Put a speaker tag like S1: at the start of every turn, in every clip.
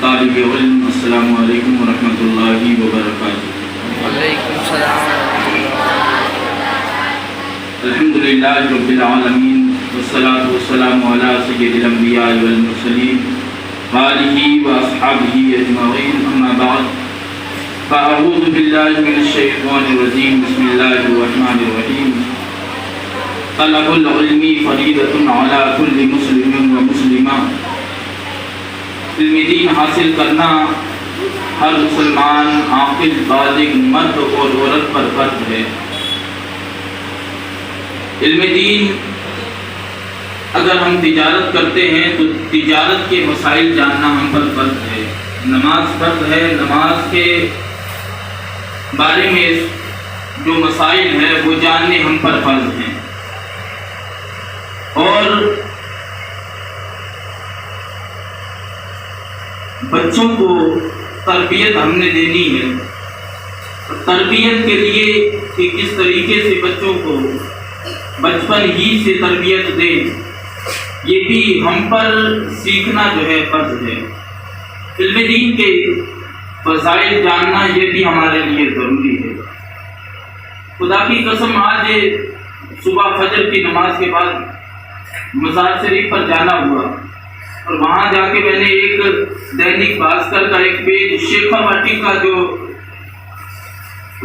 S1: طالب علم، السلام علیکم ورحمۃ اللہ وبرکاتہ۔
S2: وعلیکم السلام ورحمۃ اللہ۔
S1: الحمدللہ رب العالمین والصلاة والسلام علی سید الانبیاء والمرسلین وآلہ واصحابہ اجمعین، اما بعد فاعوذ باللہ من الشیطان الرجیم، بسم اللہ الرحمن الرحیم۔ طلب العلم فریضۃ علی کل مسلم و مسلمہ، علم دین حاصل کرنا ہر مسلمان عاقل بالغ مرد اور عورت پر فرض ہے۔ علم دین، اگر ہم تجارت کرتے ہیں تو تجارت کے مسائل جاننا ہم پر فرض ہے۔ نماز فرض ہے، نماز کے بارے میں جو مسائل ہیں وہ جاننے ہم پر فرض ہیں۔ اور بچوں کو تربیت ہم نے دینی ہے۔ تربیت کے لیے کہ کس طریقے سے بچوں کو بچپن ہی سے تربیت دیں، یہ بھی ہم پر سیکھنا جو ہے فرض ہے۔ علم دین کے فضائل جاننا یہ بھی ہمارے لیے ضروری ہے۔ خدا کی قسم، آج صبح فجر کی نماز کے بعد مزار شریف پر جانا ہوا اور وہاں جا کے میں نے ایک دینک بھاسکر کا ایک پیج شیخا واٹی کا جو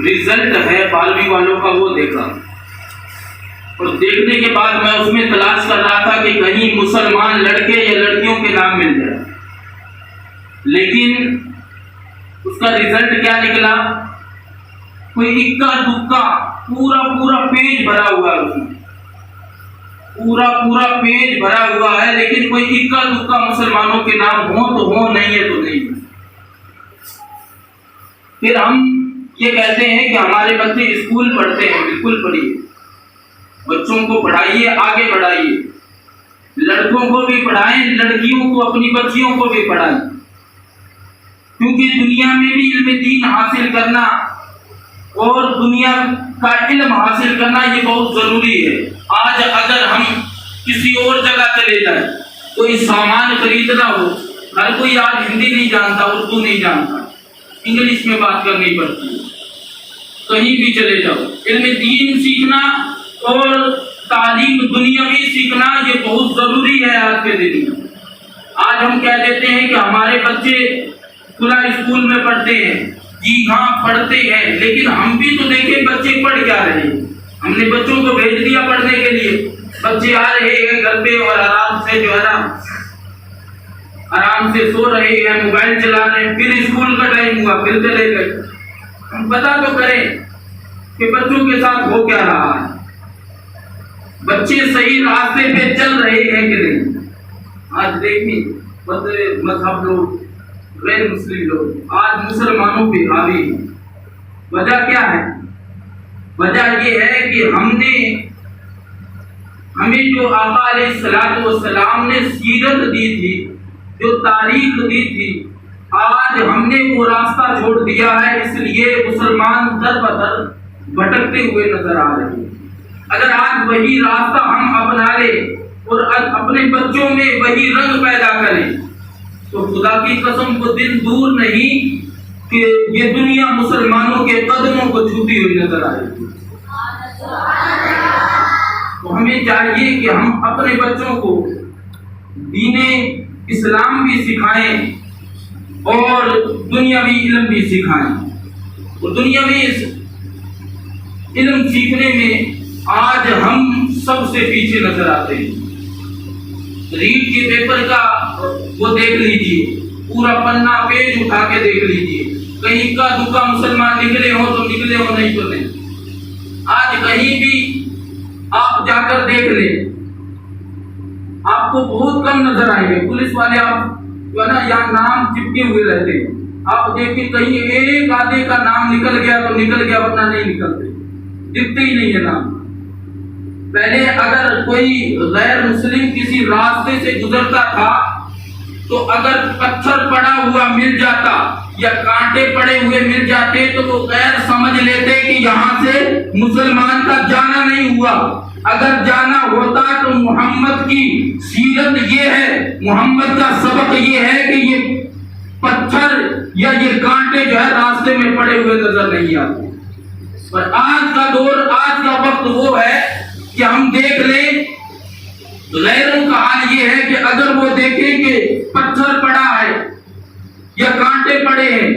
S1: رزلٹ ہے 12ویں والوں کا وہ دیکھا، اور دیکھنے کے بعد میں اس میں تلاش کر رہا تھا کہ کہیں مسلمان لڑکے یا لڑکیوں کے نام مل جائے، لیکن اس کا رزلٹ کیا نکلا؟ کوئی اکا دکا پورا پیج بھرا ہوا ہے، اس میں پورا پیج بھرا ہوا ہے، لیکن کوئی اکا دکا مسلمانوں کے نام ہوں تو ہوں، نہیں ہے تو نہیں۔ پھر ہم یہ کہتے ہیں کہ ہمارے بچے اسکول پڑھتے ہیں، بالکل پڑھیے، بچوں کو پڑھائیے، آگے بڑھائیے، لڑکوں کو بھی پڑھائیں، لڑکیوں کو، اپنی بچیوں کو بھی پڑھائیں، کیونکہ دنیا میں بھی علم دین حاصل کرنا اور دنیا کا علم حاصل کرنا یہ بہت ضروری ہے۔ آج اگر ہم کسی اور جگہ چلے جائیں، کوئی سامان خریدنا ہو، ہر کوئی آج ہندی نہیں جانتا، اردو نہیں جانتا، انگلش میں بات کرنی پڑتی ہے۔ کہیں بھی چلے جاؤ، علم دین سیکھنا اور تعلیم دنیاوی سیکھنا یہ بہت ضروری ہے آج کے دن میں۔ آج ہم کہہ دیتے ہیں کہ ہمارے بچے کھلا اسکول میں پڑھتے ہیں، جی ہاں پڑھتے ہیں، لیکن ہم بھی تو دیکھیں بچے پڑھ کیا رہے ہیں۔ ہم نے بچوں کو بھیج دیا پڑھنے کے لیے، بچے آ رہے ہیں گھر پہ اور آرام سے جو ہے نا آرام سے سو رہے ہیں، موبائل چلا رہے ہیں، پھر اسکول کا ٹائم ہوا پھر چلے گئے۔ ہم پتہ تو کریں کہ بچوں کے ساتھ ہو کیا رہا ہے، بچے صحیح راستے پہ چل رہے ہیں کہ نہیں۔ آج دیکھیں مذہب لوگ، غیر مسلم لوگ آج مسلمانوں پہ حاوی ہیں۔ وجہ کیا ہے؟ وجہ یہ ہے کہ ہمیں جو آقا علیہ الصلوۃ والسلام نے سیرت دی تھی، جو تاریخ دی تھی، آج ہم نے وہ راستہ چھوڑ دیا ہے، اس لیے مسلمان در بدر بھٹکتے ہوئے نظر آ رہے ہیں۔ اگر آج وہی راستہ ہم اپنا لیں اور اپنے بچوں میں وہی رنگ پیدا کریں تو خدا کی قسم وہ دن دور نہیں کہ یہ دنیا مسلمانوں کے قدموں کو چھوتی ہوئی نظر آئے گی۔ تو ہمیں چاہیے کہ ہم اپنے بچوں کو دین اسلام بھی سکھائیں اور دنیاوی علم بھی سکھائیں۔ اور دنیاوی علم سیکھنے میں آج ہم سب سے پیچھے نظر آتے ہیں۔ ریٹ کے پیپر کا وہ دیکھ لیجیے، پورا پنا پیج اٹھا کے دیکھ لیجیے، کہیں کا دکا مسلمان نکلے ہو تو نکلے ہو، نہیں تو نہیں۔ آج کہیں بھی آپ جا کر دیکھ لیں، آپ کو بہت کم نظر آئیں گے پولیس والے، آپ جو ہے نا یہاں نام چپکے ہوئے رہتے ہیں، آپ دیکھیں کہیں ایک آدھے کا نام نکل گیا تو نکل گیا، ورنہ نہیں نکلتے، دکھتے ہی نہیں ہے نام۔ پہلے اگر کوئی غیر مسلم کسی راستے سے گزرتا تھا تو اگر پتھر پڑا ہوا مل جاتا یا کانٹے پڑے ہوئے مل جاتے تو وہ غیر سمجھ لیتے کہ یہاں سے مسلمان کا جانا نہیں ہوا۔ اگر جانا ہوتا تو محمد کی سیرت یہ ہے، محمد کا سبق یہ ہے کہ یہ یا یہ کانٹے جو ہے راستے میں پڑے ہوئے نظر نہیں آتے. پر آج کا دور، آج کا وقت وہ ہے کہ ہم دیکھ لیں غیروں کا حال یہ ہے کہ اگر وہ دیکھیں کہ پتھر پڑا ہے یا کانٹے پڑے ہیں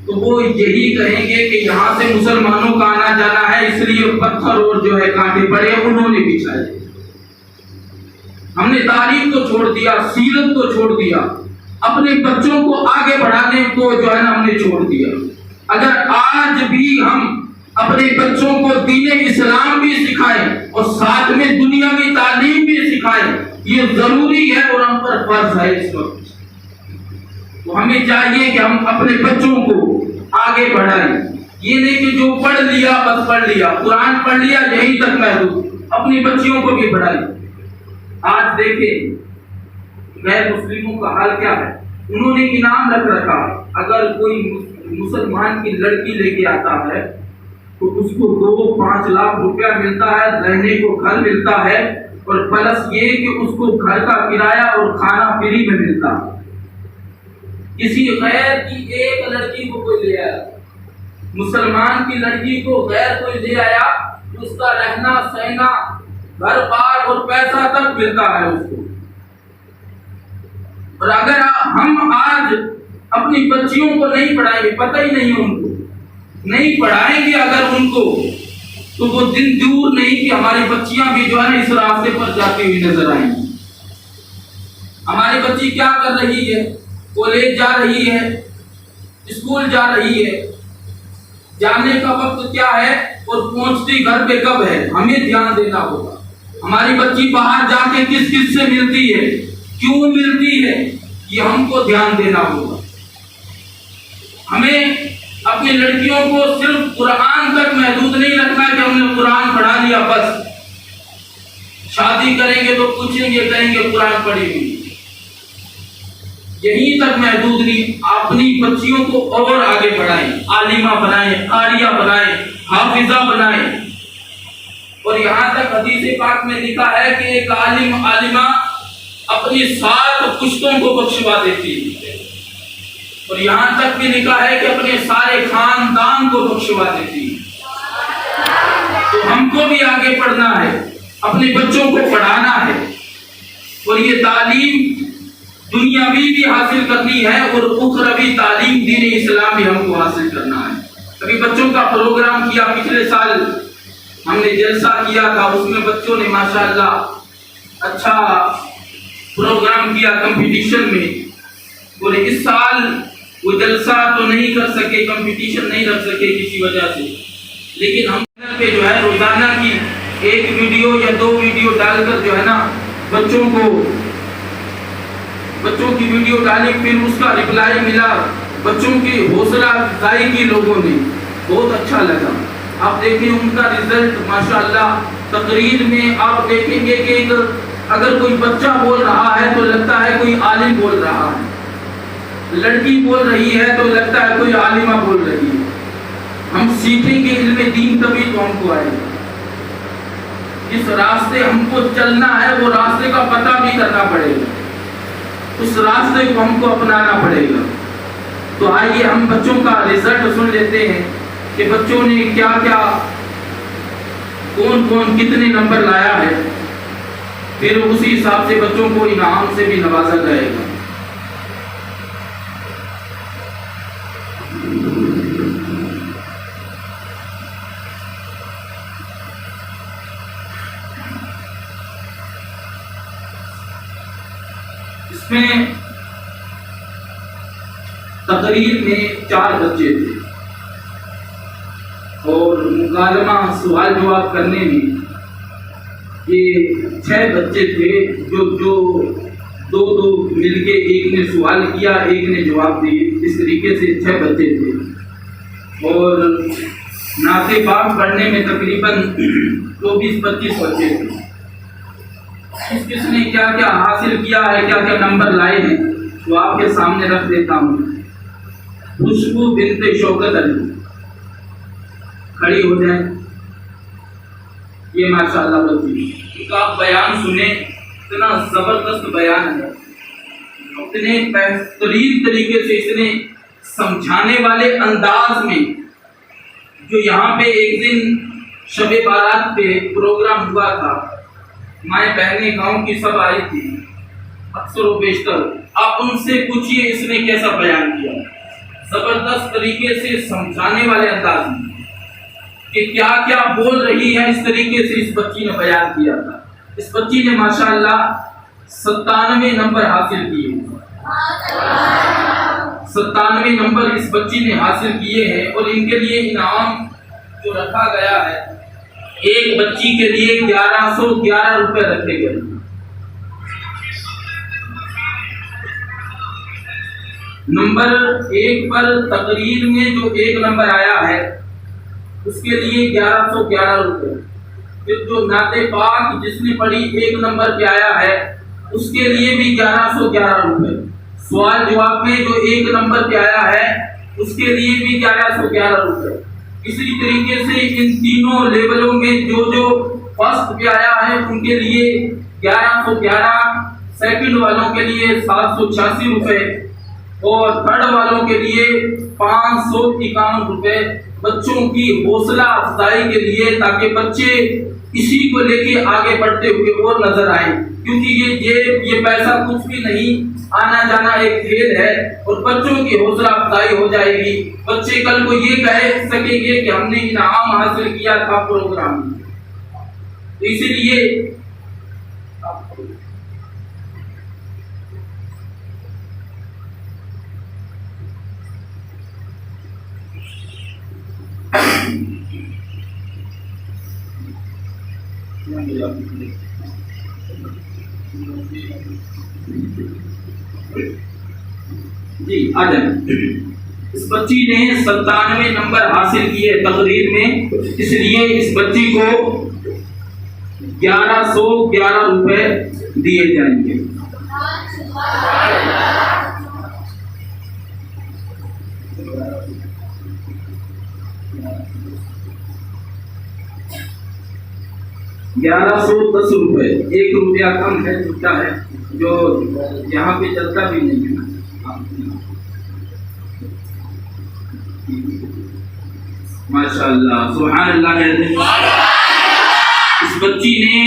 S1: تو وہ یہی کہیں گے کہ یہاں سے مسلمانوں کا آنا جانا ہے، اس لیے پتھر اور جو ہے کانٹے پڑے انہوں نے بچھائے. ہم نے تاریخ کو چھوڑ دیا، سیرت کو چھوڑ دیا، اپنے بچوں کو آگے بڑھانے کو جو ہے نا ہم نے چھوڑ دیا. اگر آج بھی ہم اپنے بچوں کو دین اسلام بھی سکھائیں اور ساتھ میں دنیاوی تعلیم بھی سکھائیں، یہ ضروری ہے اور ہم پر فرض ہے اس وقت. تو ہمیں چاہیے کہ ہم اپنے بچوں کو آگے بڑھائیں. یہ نہیں کہ جو پڑھ لیا بس پڑھ لیا، قرآن پڑھ لیا یہیں تک محدود، اپنی بچیوں کو بھی بڑھائیں. آج دیکھیں غیر مسلموں کا حال کیا ہے. انہوں نے انعام رکھ رکھا، اگر کوئی مسلمان کی لڑکی لے کے آتا ہے تو اس کو 2-5 لاکھ روپیہ ملتا ہے، رہنے کو گھر ملتا ہے، اور پلس یہ کہ اس کو گھر کا کرایہ اور کھانا فری میں ملتا ہے. کسی غیر کی ایک لڑکی کو کوئی لے آیا، مسلمان کی لڑکی کو غیر کوئی لے آیا، اس کا رہنا سہنا گھر بار اور پیسہ تک ملتا ہے اس کو. اور اگر ہم آج اپنی بچیوں کو نہیں پڑھائیں گے، پتہ ہی نہیں ان کو نہیں پڑھائیں گے اگر ان کو، تو وہ دن دور نہیں کہ ہماری بچیاں بھی جو ہے نا اس راستے پر جاتی ہوئی نظر آئیں گی. ہماری بچی کیا کر رہی ہے؟ کالج جا رہی ہے، اسکول جا رہی ہے، جانے کا وقت کیا ہے اور پہنچتی گھر پہ کب ہے، ہمیں دھیان دینا ہوگا. ہماری بچی باہر جا کے کس کس سے ملتی ہے، کیوں ملتی ہے، یہ ہم کو دھیان دینا ہوگا. ہمیں اپنی لڑکیوں کو صرف قرآن تک محدود نہیں رکھنا کہ ہم نے قرآن پڑھا لیا بس، شادی کریں گے تو پوچھیں گے کہیں گے قرآن پڑھی ہوئی، یہیں تک محدود نہیں. اپنی بچیوں کو اور آگے بڑھائیں، عالمہ بنائیں، قاریہ بنائیں، حافظہ بنائیں. اور یہاں تک حدیث پاک میں لکھا ہے کہ ایک عالم عالمہ اپنی 7 پشتوں کو بخشوا دیتی ہے، اور یہاں تک بھی لکھا ہے کہ اپنے سارے خاندان کو بخشوا دیتی ہے. تو ہم کو بھی آگے پڑھنا ہے، اپنے بچوں کو پڑھانا ہے، اور یہ تعلیم دنیاوی بھی حاصل کرنی ہے اور اخروی تعلیم دین اسلام بھی ہم کو حاصل کرنا ہے. ابھی بچوں کا پروگرام کیا، پچھلے سال ہم نے جلسہ کیا تھا، اس میں بچوں نے ماشاءاللہ اچھا پروگرام کیا کمپٹیشن میں. اور اس سال وہ جلسہ تو نہیں کر سکے، کمپٹیشن نہیں رکھ سکے کسی وجہ سے، لیکن ہم پہ جو ہے روزانہ کی 1 ویڈیو یا 2 ویڈیو ڈال کر جو ہے نا بچوں کی ویڈیو ڈالی، پھر اس کا ریپلائی ملا، بچوں کی حوصلہ افزائی کی لوگوں نے، بہت اچھا لگا. آپ دیکھیں ان کا رزلٹ ماشاءاللہ. تقریر میں آپ دیکھیں گے کہ اگر کوئی بچہ بول رہا ہے تو لگتا ہے کوئی عالم بول رہا ہے، لڑکی بول رہی ہے تو لگتا ہے کوئی عالمہ بول رہی ہے. ہم سیکھیں گے علم دین تبھی تو ہم کو آئے گا. جس راستے ہم کو چلنا ہے وہ راستے کا پتہ بھی کرنا پڑے گا، اس راستے کو ہم کو اپنانا پڑے گا. تو آئیے ہم بچوں کا رزلٹ سن لیتے ہیں کہ بچوں نے کیا کیا، کون کون کتنے نمبر لایا ہے، پھر اسی حساب سے بچوں کو انعام سے بھی نوازا جائے گا. اس میں تقریر میں 4 بچے تھے اور مکالمہ سوال جواب کرنے میں یہ 6 بچے تھے جو دو مل کے، ایک نے سوال کیا ایک نے جواب دیے، اس طریقے سے 6 بچے تھے. اور نعت پاک پڑھنے میں تقریباً 24-25 بچے تھے. کس نے کیا کیا حاصل کیا ہے، کیا کیا نمبر لائے ہیں وہ آپ کے سامنے رکھ دیتا ہوں. خوشبو بنت شوکت علی کھڑی ہو جائیں. یہ ماشاءاللہ بچی کا آپ بیان سنیں، اتنا زبردست بیان ہے. اتنے بہترین طریقے سے اس نے سمجھانے والے انداز میں، جو یہاں پہ ایک دن شب بارات پہ پروگرام ہوا تھا، مائیں بہنیں گاؤں کی سب آئی تھی اکثر و بیشتر، آپ ان سے پوچھئے اس نے کیسا بیان کیا، زبردست طریقے سے سمجھانے والے انداز میں کہ کیا کیا بول رہی ہے، اس طریقے سے اس بچی نے بیان کیا تھا۔ اس بچی نے ماشاءاللہ 97 نمبر حاصل کیے، 97 نمبر اس بچی نے حاصل کیے ہیں، اور ان کے لیے انعام جو رکھا گیا ہے، ایک بچی کے لیے 1111 روپے رکھے گئے۔ نمبر 1 پر تقریر میں جو 1 نمبر آیا ہے اس کے لیے 1111 روپے۔ پھر جو نعت پاک جس نے پڑھی 1 نمبر پہ آیا ہے اس کے لیے بھی 1111 روپے۔ سوال جواب میں جو 1 نمبر پہ آیا ہے اس کے لیے بھی 1111 روپے۔ اسی طریقے سے ان تینوں لیولوں میں جو فرسٹ پہ آیا ہے ان کے لیے 1111، سیکنڈ والوں کے لیے 786 روپے، اور تھرڈ والوں کے لیے 551 روپے۔ بچوں کی حوصلہ افزائی کے لیے، تاکہ بچے اسی کو لے کے آگے بڑھتے ہوئے اور نظر آئیں، کیونکہ یہ پیسہ کچھ بھی نہیں، آنا جانا ایک کھیل ہے، اور بچوں کی حوصلہ افزائی ہو جائے گی۔ بچے کل کو یہ کہہ سکیں گے کہ ہم نے انعام حاصل کیا تھا پروگرام میں۔ تو اسی لیے جی آ جائیں۔ اس بچی نے 97 نمبر حاصل کیے تقریر میں، اس لیے اس بچی کو 1111 روپے دیے جائیں گے۔ $1110 روپے، 1 روپیہ کم ہے، چھوٹا ہے، جو یہاں پہ چلتا بھی نہیں ہے۔ ماشاءاللہ، سبحان اللہ کہتے ہیں۔ اس بچی نے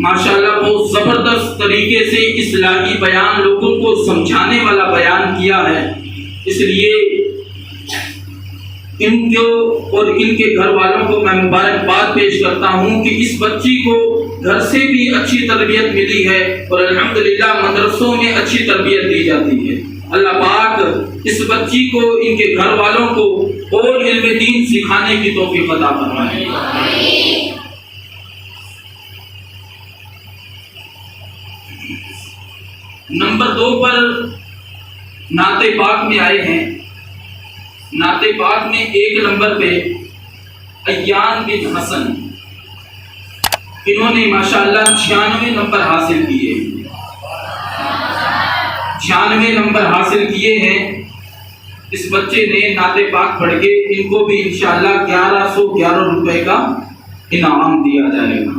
S1: ماشاءاللہ بہت زبردست طریقے سے اصلاحی بیان، لوگوں کو سمجھانے والا بیان کیا ہے، اس لیے ان کو اور ان کے گھر والوں کو میں مبارکباد پیش کرتا ہوں کہ اس بچی کو گھر سے بھی اچھی تربیت ملی ہے، اور الحمدللہ مدرسوں میں اچھی تربیت دی جاتی ہے۔ اللہ پاک اس بچی کو، ان کے گھر والوں کو اور علم دین سکھانے کی توفیق عطا فرمائے۔ نمبر 2 پر نعت پاک میں آئے ہیں۔ نعت پاک میں 1 نمبر پہ ایان بن حسن، انہوں نے ماشاءاللہ 96 نمبر حاصل کیے، 96 نمبر حاصل کیے ہیں۔ اس بچے نے نعت پاک پڑھ کے، ان کو بھی انشاءاللہ 1111 روپے کا انعام دیا جائے گا۔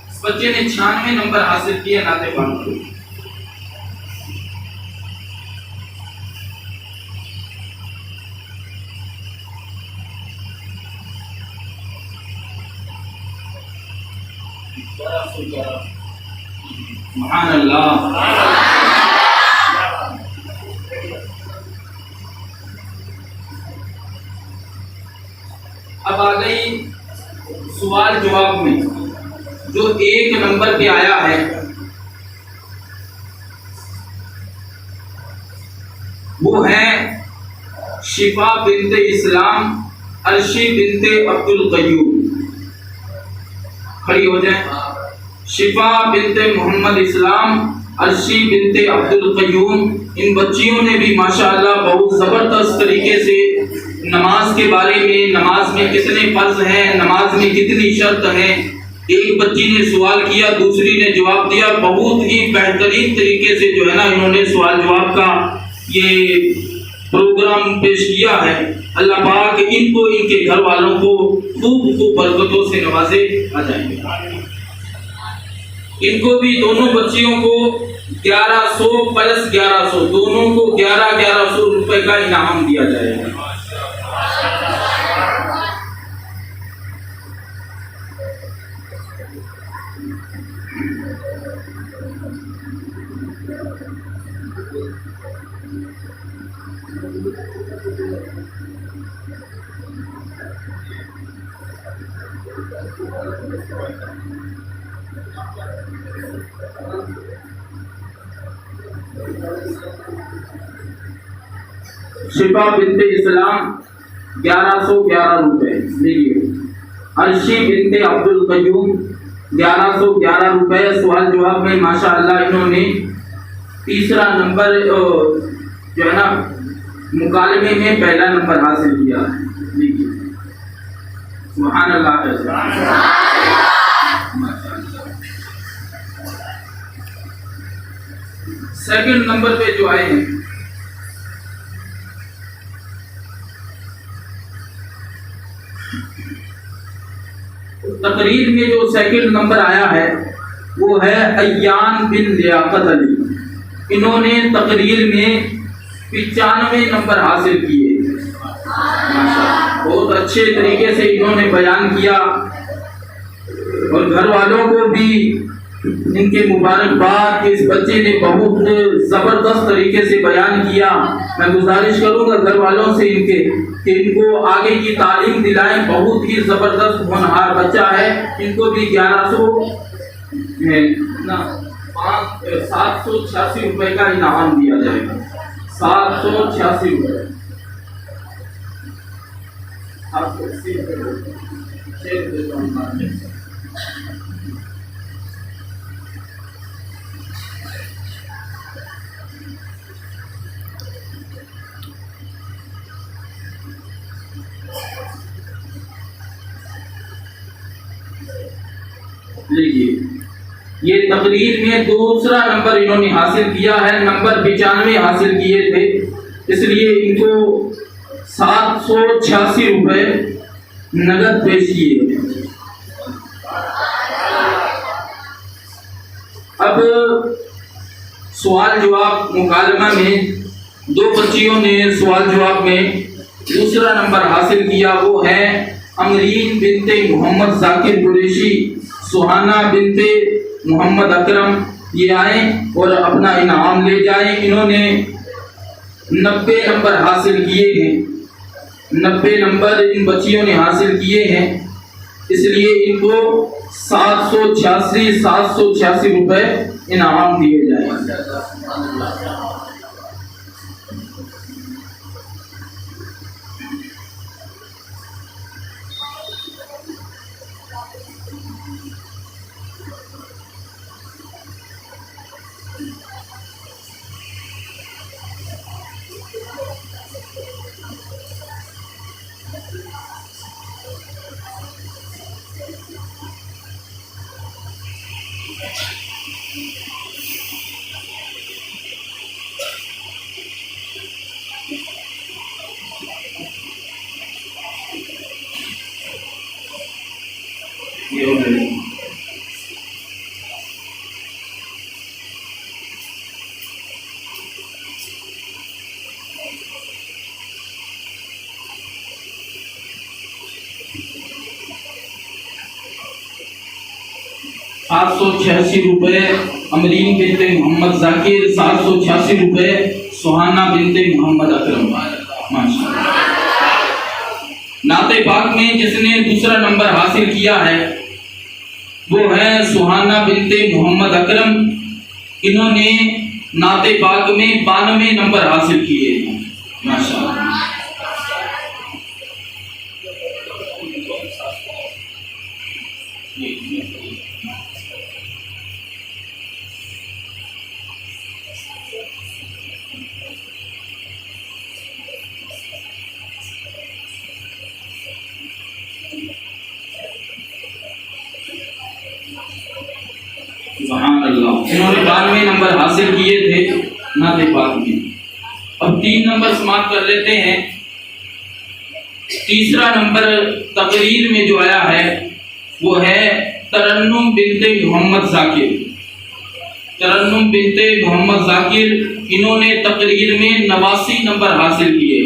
S1: اس بچے نے 96 نمبر حاصل کیے نعت پاک کو۔ سبحان اللہ۔ اب آ گئی سوال جواب میں، جو 1 نمبر پہ آیا ہے وہ ہے شفا بنت اسلام عرشی بنت عبد القیوم۔ کھڑی ہو جائیں۔ شفا بنت محمد اسلام عرشی بنت عبد القیوم، ان بچیوں نے بھی ماشاءاللہ بہت زبردست طریقے سے نماز کے بارے میں، نماز میں کتنے فرض ہیں، نماز میں کتنی شرط ہیں، ایک بچی نے سوال کیا، دوسری نے جواب دیا، بہت ہی بہترین طریقے سے جو ہے نا انہوں نے سوال جواب کا یہ پروگرام پیش کیا ہے۔ اللہ پاک ان کو ان کے گھر والوں کو خوب خوب برکتوں سے نوازے آجائیں گے۔ ان کو بھی دونوں بچیوں کو 1100 پلس 1100 دونوں کو 1100 روپے کا انعام دیا جائے گا۔ شفا بنت اسلام 1111 روپے لیجیے۔ عرشی بنت عبد القیوم 1111 روپے۔ سوال جواب میں ماشاءاللہ انہوں نے تیسرا نمبر جو ہے نا مکالمے میں پہلا نمبر حاصل کیا ہے۔ لیجیے سبحان اللہ۔ سیکنڈ نمبر پہ جو آئے ہیں تقریر میں جو سیکنڈ نمبر آیا ہے وہ ہے ایان بن لیاقت علی۔ انہوں نے تقریر میں 95 نمبر حاصل کیے۔ بہت اچھے طریقے سے انہوں نے بیان کیا اور گھر والوں کو بھی ان کے مبارکباد کہ اس بچے نے بہت زبردست طریقے سے بیان کیا۔ میں گزارش کروں گا گھر والوں سے ان کے کہ ان کو آگے کی تعلیم دلائیں۔ بہت ہی زبردست ہونہار بچہ ہے۔ ان کو بھی 786 روپے کا انعام دیا جائے گا۔ 786 روپے۔ لیجیے یہ تقریر میں دوسرا نمبر انہوں نے حاصل کیا ہے۔ نمبر 95 حاصل کیے تھے، اس لیے ان کو 786 روپے نقد پیش کیے۔ اب سوال جواب مکالمہ میں دو بچیوں نے سوال جواب میں دوسرا نمبر حاصل کیا، وہ ہے امرین بنت محمد ذاکر قریشی، سہانہ بنت محمد اکرم۔ یہ آئیں اور اپنا انعام لے جائیں۔ انہوں نے 90 نمبر حاصل کیے ہیں۔ 90 نمبر ان بچیوں نے حاصل کیے ہیں، اس لیے ان کو 786 روپے انعام دیے جائیں۔ روپے امرین بنت محمد ذاکر، 786 روپے سہانہ بنت محمد اکرم۔ ماشاءاللہ۔ نعت پاک میں جس نے دوسرا نمبر حاصل کیا ہے وہ ہے سہانہ بنت محمد اکرم۔ انہوں نے نعت پاک میں 92 نمبر حاصل کیے ہیں۔ ماشاءاللہ۔ سبحان اللہ۔ انہوں نے 92 نمبر حاصل کیے تھے نعت پاک میں۔ اب 3 نمبر سماعت کر لیتے ہیں۔ تیسرا نمبر تقریر میں جو آیا ہے وہ ہے ترنم بنت محمد ذاکر. ترنم بنت محمد ذاکر انہوں نے تقریر میں 89 نمبر حاصل کیے.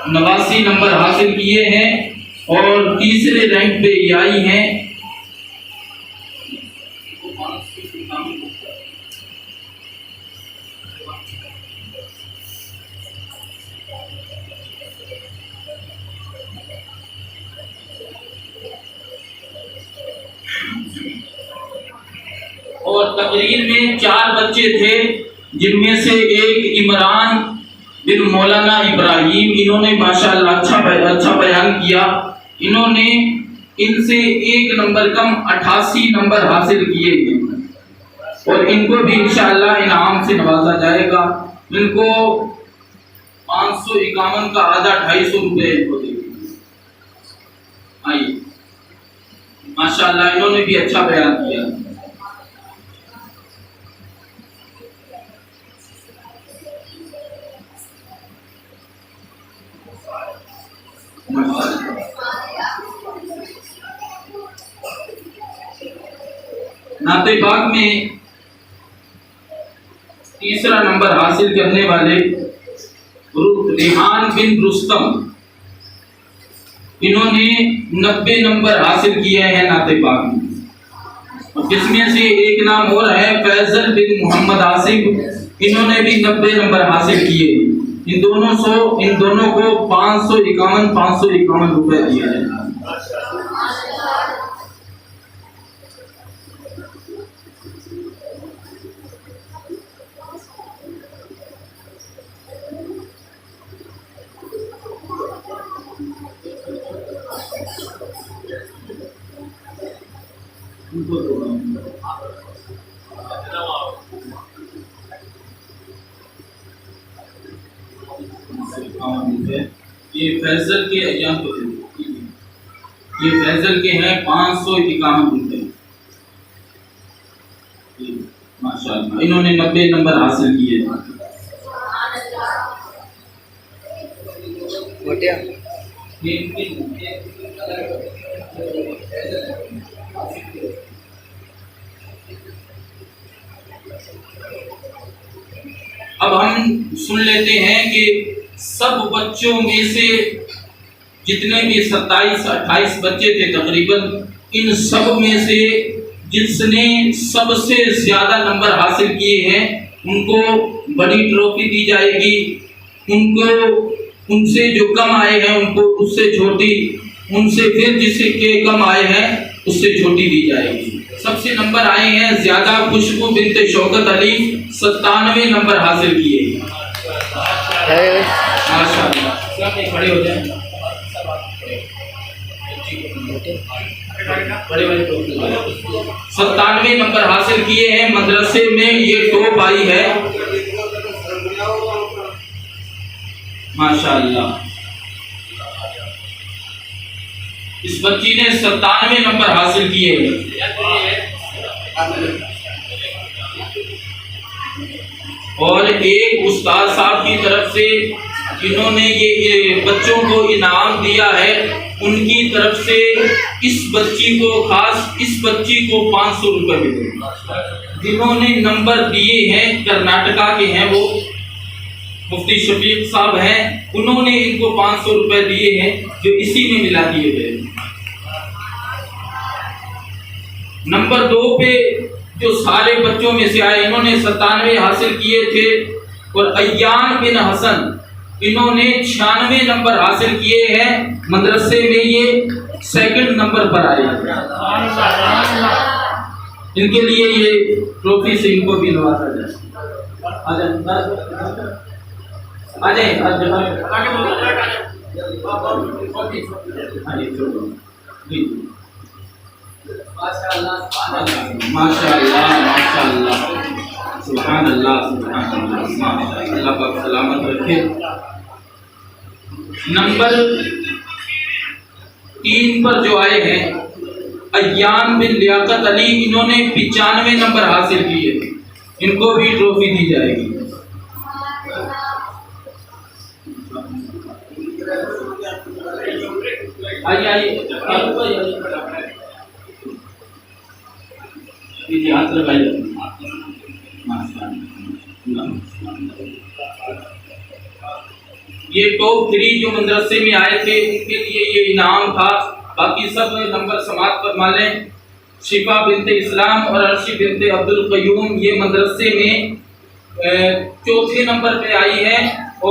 S1: 89 نمبر حاصل کیے ہیں اور تیسرے رینک پہ یہ آئی ہیں. اور تقریر میں 4 بچے تھے جن میں سے ایک عمران بن مولانا ابراہیم. انہوں نے ماشاءاللہ اچھا بیان کیا. انہوں نے ان سے 1 نمبر کم 88 نمبر حاصل کیے ہیں اور ان کو بھی انشاءاللہ انعام سے نوازا جائے گا. ان کو 551 کا آدھا 250 روپے کو دے گی. آئیے ماشاءاللہ انہوں نے بھی اچھا بیان کیا. نعت پاک میں تیسرا نمبر حاصل کرنے والے ریحان بن رستم، انہوں نے 90 نمبر حاصل کیے ہیں نعت پاک میں. جس میں سے ایک نام اور ہے فیضل بن محمد آصف. انہوں نے بھی 90 نمبر حاصل کیے. ان دونوں کو 551 روپے دیا ہے. یہ فیصل کے ایام کو یہ فیصل کے ہیں 551 روپے. ماشاءاللہ انہوں نے 90 نمبر حاصل کیے. اب ہم سن لیتے ہیں کہ سب بچوں میں سے جتنے بھی 27-28 بچے تھے تقریباً، ان سب میں سے جس نے سب سے زیادہ نمبر حاصل کیے ہیں ان کو بڑی ٹرافی دی جائے گی. ان سے جو کم آئے ہیں ان کو اس سے چھوٹی، ان سے پھر جس کے کم آئے ہیں اس سے چھوٹی دی جائے گی. سب سے نمبر آئے ہیں زیادہ خوشبو بنت شوکت علی، 97 نمبر حاصل کیے. ماشاءاللہ کھڑے ہو جائیں. 97 نمبر حاصل کیے ہیں. مدرسے میں یہ ٹاپ آئی ہے ماشاءاللہ. اس بچی نے 97 نمبر حاصل کیے ہیں. اور ایک استاد صاحب کی طرف سے جنہوں نے یہ بچوں کو انعام دیا ہے، ان کی طرف سے اس بچی کو 500 روپے ملے. جنہوں نے نمبر دیے ہیں کرناٹکا کے ہیں، وہ مفتی شفیق صاحب ہیں، انہوں نے ان کو 500 روپے دیے ہیں جو اسی میں ملا دیے گئے. نمبر 2 پہ جو سارے بچوں میں سے آئے انہوں نے 97 حاصل کیے تھے. اور ایان بن حسن انہوں نے 96 نمبر حاصل کیے ہیں. مدرسے میں یہ 2nd نمبر پر آئے. ان کے لیے یہ ٹرافی سے ان کو بھی نوازا جائے. ماشاءاللہ سبحان اللہ اللہ پاک سلامت رکھے. نمبر 3 پر جو آئے ہیں ایان بن لیاقت علی، انہوں نے 95 نمبر حاصل کیے. ان کو بھی ٹرافی دی جائے گی. آئیے آئیے جی ہاتھ لگائیے. یہ ٹاپ 3 جو مدرسے میں آئے تھے ان کے لیے یہ انعام تھا. باقی سب نمبر سماعت فرما لیں. شفا بنت اسلام اور عرشی بنت عبد القیوم یہ مدرسے میں 4تھے نمبر پہ آئی ہے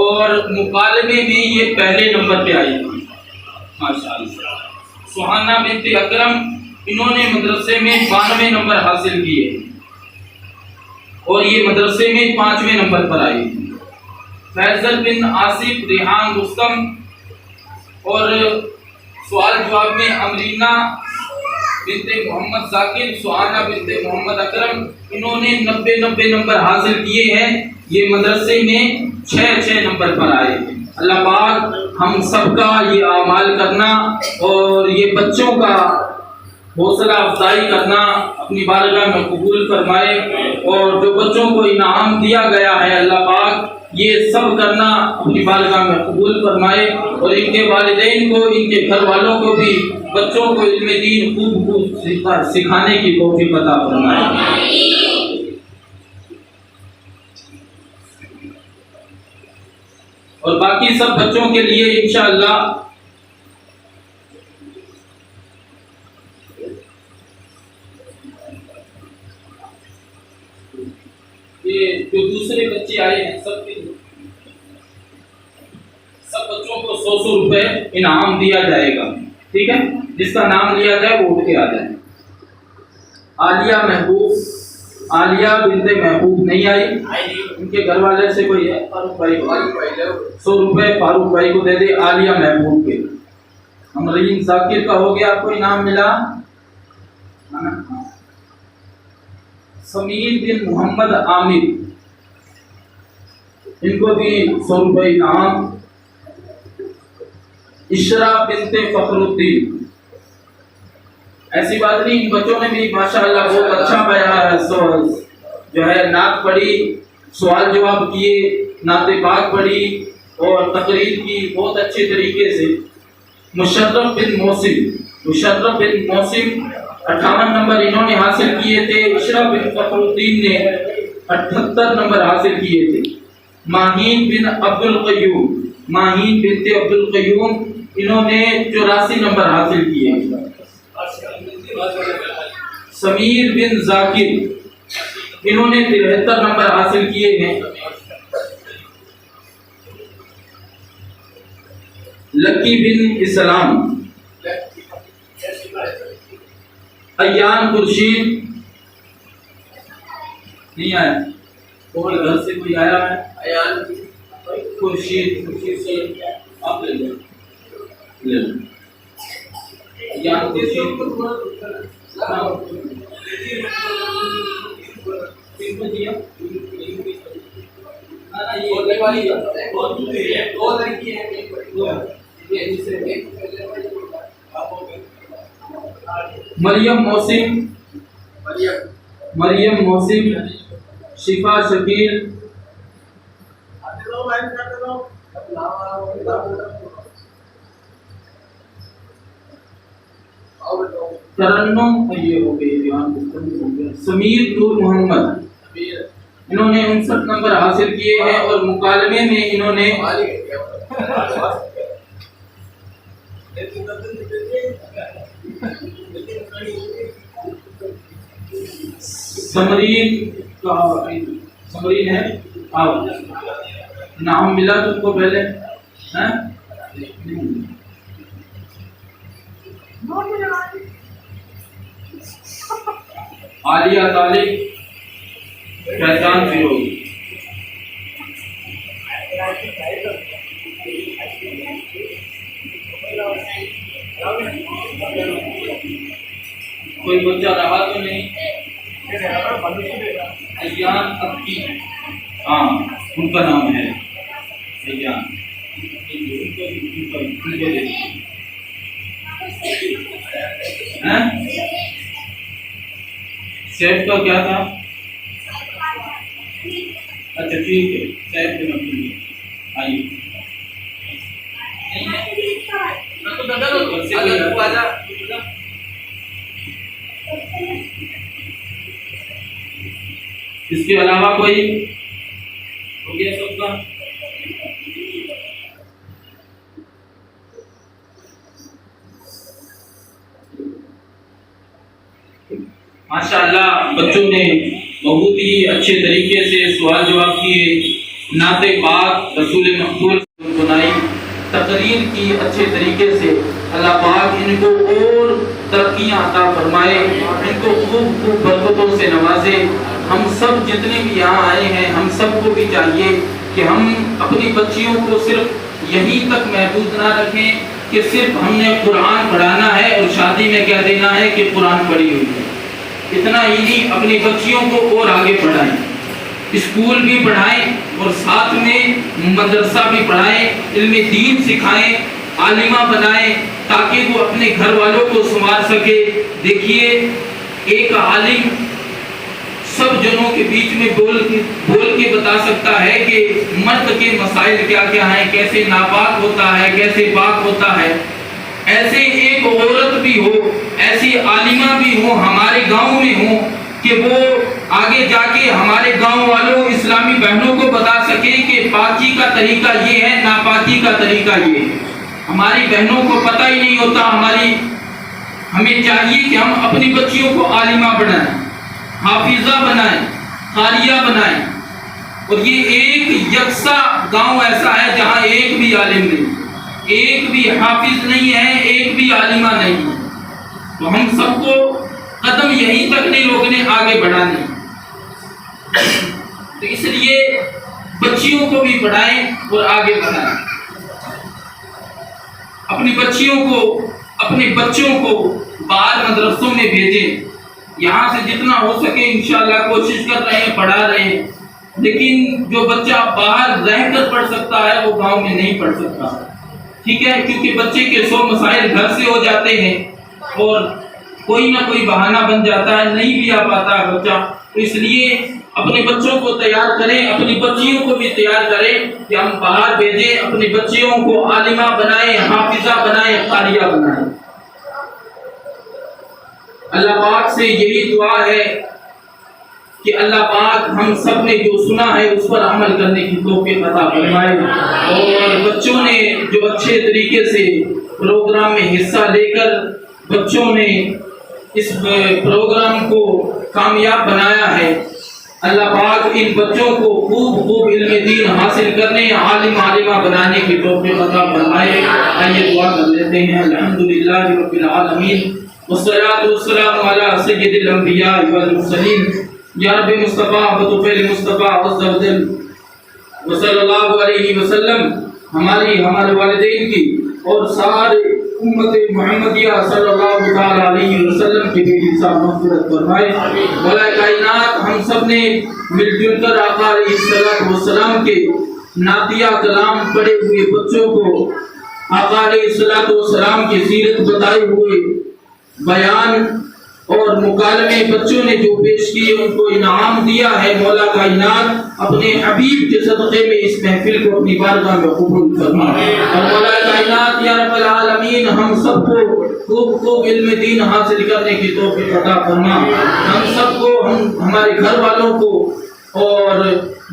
S1: اور مکالمے میں یہ پہلے نمبر پہ آئی ہے. ماشاءاللہ. سہانا بنت اکرم انہوں نے مدرسے میں 92 نمبر حاصل کیے اور یہ مدرسے میں 5ویں نمبر پر آئی. فیصل بن آصف، ریحان رستم اور سوال جواب میں امرینا بنت محمد ذاکر، سہانا بنت محمد اکرم انہوں نے 90 نمبر حاصل کیے ہیں. یہ مدرسے میں 6 نمبر پر آئے. اللہ پاک ہم سب کا یہ اعمال کرنا اور یہ بچوں کا حوصلہ افزائی کرنا اپنی بارگاہ میں قبول فرمائے. اور جو بچوں کو انعام دیا گیا ہے اللہ پاک یہ سب کرنا اپنی بارگاہ میں قبول فرمائے. اور ان کے والدین کو، ان کے گھر والوں کو بھی بچوں کو علم دین خوب سکھانے کی توفیق عطا فرمائے. اور باقی سب بچوں کے لیے انشاءاللہ یہ جو دوسرے بچے آئے ہیں سب بچوں کو 100 روپے انعام دیا جائے گا. ٹھیک ہے، جس کا نام لیا جائے وہ اٹھ کے آ جائے. عالیہ محبوب، عالیہ بنت محبوب نہیں آئی. ان کے گھر والے سے کوئی ہے فاروق بھائی کو 100 روپے فاروق بھائی کو دے دے عالیہ محبوب کے. امرین ذاکر کا ہو گیا، آپ کو انعام ملا. سمیر بن محمد عامر ان کو بھی 100 روپے انعام. اشرا بنت فخر الدین، ایسی بات نہیں، ان بچوں نے بھی ماشاءاللہ بہت اچھا جو ہے نعت پڑھی، سوال جواب کیے، نعت پاک پڑھی اور تقریر کی بہت اچھے طریقے سے. مشرف بن محسن 58 نمبر انہوں نے حاصل کیے تھے. اشرا بن فخر الدین نے 78 نمبر حاصل کیے تھے. ماہین بن عبد القیوم انہوں نے 84 نمبر حاصل کیے. سمیر بن ذاکر انہوں نے 73 نمبر حاصل کیے ہیں. لکی بن اسلام، ایان خورشید نہیں آیا. اور گھر سے کوئی آیا ہے؟ ایان خورشید سے آپ لے لیں. ایان خورشید مریم محسن، شفا شکیل، ترنم یہ ہو گئی. سمیر نور محمد انہوں نے 59 نمبر حاصل کیے ہیں اور مکالمے میں انہوں نے سمرین ہے نام ملا تم کو پہلے عالیہ طالب، پہچان فیروز. کوئی بچہ رہا تو نہیں؟ ایان ابکی، ہاں ان کا نام ہے ایان. سیف کا کیا تھا؟ اچھا ٹھیک ہے، سیف کے نام آئیے. اس کے علاوہ کوئی ہو گیا سب کا؟ ماشاء اللہ بچوں نے بہت ہی اچھے طریقے سے سوال جواب کیے، نعت پاک رسول مقبول بنائی، تقریر کی اچھے طریقے سے۔ اللہ پاک ان کو اور ترقیاں عطا فرمائے، ان کو خوب خوب برکتوں سے نوازے۔ ہم سب جتنے بھی یہاں آئے ہیں، ہم سب کو بھی چاہیے کہ ہم اپنی بچیوں کو صرف یہیں تک محدود نہ رکھیں کہ صرف ہم نے قرآن پڑھانا ہے اور شادی میں کہہ دینا ہے کہ قرآن پڑھی ہوئی ہے۔ اتنا ہی نہیں، اپنی بچیوں کو اور آگے پڑھائیں، اسکول بھی پڑھائیں اور ساتھ میں مدرسہ بھی پڑھائیں، علم دین سکھائیں، عالمہ بنائیں تاکہ وہ اپنے گھر والوں کو سنوار سکے۔ دیکھیے ایک عالم سب جنوں کے بیچ میں بول کے بتا سکتا ہے کہ مرد کے مسائل کیا کیا ہیں، کیسے ناپاک ہوتا ہے، کیسے پاک ہوتا ہے۔ ایسے ایک عورت بھی ہو، ایسی عالمہ بھی ہو ہمارے گاؤں میں ہو کہ وہ آگے جا کے ہمارے گاؤں والوں اسلامی بہنوں کو بتا سکے کہ پاکی کا طریقہ یہ ہے، ناپاکی کا طریقہ یہ ہے۔ ہماری بہنوں کو پتہ ہی نہیں ہوتا۔ ہمیں چاہیے کہ ہم اپنی بچیوں کو عالمہ بنائیں، حافظہ بنائیں، قاریہ بنائیں۔ اور یہ ایک یکساں گاؤں ایسا ہے جہاں ایک بھی عالم نہیں، ایک بھی حافظ نہیں ہے، ایک بھی عالمہ نہیں ہے۔ تو ہم سب کو قدم یہیں تک نہیں روکنے، آگے بڑھانے۔ تو اس لیے بچیوں کو بھی پڑھائیں اور آگے بڑھائیں۔ اپنی بچیوں کو، اپنے بچوں کو باہر مدرسوں میں بھیجیں۔ یہاں سے جتنا ہو سکے انشاءاللہ کوشش کر رہے ہیں، پڑھا رہے ہیں، لیکن جو بچہ باہر رہ کر پڑھ سکتا ہے وہ گاؤں میں نہیں پڑھ سکتا، ٹھیک ہے؟ کیونکہ بچے کے 100 مسائل گھر سے ہو جاتے ہیں اور کوئی نہ کوئی بہانہ بن جاتا ہے، نہیں بھی آ پاتا ہے بچہ۔ تو اس لیے اپنے بچوں کو تیار کریں، اپنی بچیوں کو بھی تیار کریں کہ ہم باہر بھیجیں، اپنی بچیوں کو عالمہ بنائیں، حافظہ بنائیں، قاریہ بنائیں۔ اللہ پاک سے یہی دعا ہے کہ اللہ پاک ہم سب نے جو سنا ہے اس پر عمل کرنے کی توفیق عطا فرمائے، اور بچوں نے جو اچھے طریقے سے پروگرام میں حصہ لے کر بچوں نے اس پروگرام کو کامیاب بنایا ہے، اللہ پاک ان بچوں کو خوب خوب علم دین حاصل کرنے، عالم عالمہ بنانے کی توفیق عطا فرمائے۔ آئیے دعا کر لیتے ہیں۔ الحمدللہ رب العالمین والصلاة والسلام علی سید الانبیاء والمرسلین یا رب مصطفیٰ وطفیل مصطفیٰ عزوجل وصلی اللہ علیہ وسلم ہمارے والدین کی اور سارے امت محمدیہ صلی اللہ علیہ وسلم کی بھی حساب مغفرت فرمائے۔ مولا کائنات ہم سب نے مل جل کر آقا علیہ السلام کے نعتیہ کلام پڑھے ہوئے بچوں کو آقا علیہ السلام کی سیرت بتائے ہوئے بیان اور مکالمے بچوں نے جو پیش کیے ان کو انعام دیا ہے۔ مولا کائنات اپنے حبیب کے صدقے میں اس محفل کو اپنی بارگاہ میں قبول فرما، اور مولا کائنات یا رب العالمین ہم سب کو خوب خوب علم دین حاصل کرنے کی توفیق عطا فرما۔ ہم سب کو، ہمارے گھر والوں کو اور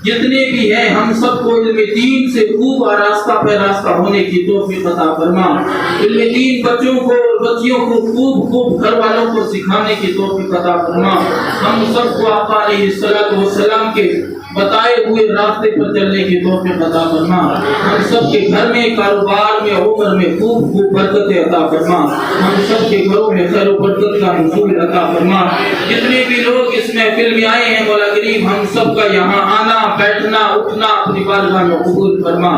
S1: جتنے بھی ہیں ہم سب کو علم دین سے خوب آراستہ پیراستہ ہونے کی توفیق عطا فرما۔ علم دین بچوں کو اور بچیوں کو خوب خوب گھر والوں کو سکھانے کی توفیق عطا فرما۔ ہم سب کو آقا علیہ السلام کے بتائے ہوئے راستے پر چلنے کی توفیق عطا فرما۔ ہم سب کے گھر میں، کاروبار میں، عمر میں خوب خوب برکت عطا فرما۔ ہم سب کے گھروں میں خیر و برکت کا نزول عطا فرما۔ جتنے بھی لوگ اس محفل میں آئے ہیں مولا کریم ہم سب کا یہاں آنا، بیٹھنا، اٹھنا اپنی بارگاہ میں قبول فرما،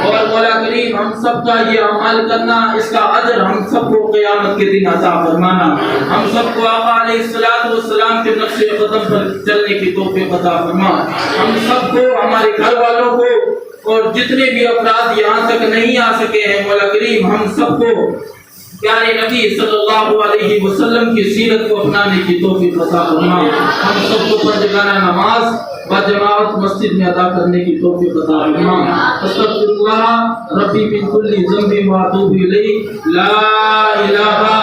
S1: اور مولا کریم ہم سب کا یہ عمل کرنا، اس کا اجر ہم سب کو قیامت کے دن عطا فرمانا۔ ہم سب کو آقا علیہ السلام کے نقش قدم پر چلنے کی توفیق عطا فرما۔ ہم سب کو، ہمارے گھر والوں کو اور جتنے بھی افراد یہاں تک نہیں آ سکے ہیں مولا کریم ہم سب کو پیارے نبی صلی اللہ علیہ وسلم کی سیرت کو اپنانے کی توفیق عطا فرما۔ ہم سب کو پرجگانہ نماز بجماعت مسجد میں ادا کرنے کی توفیق عطا فرما۔ استغفر اللہ ربی من کل ذنب و اتوب الیہ، لا الہ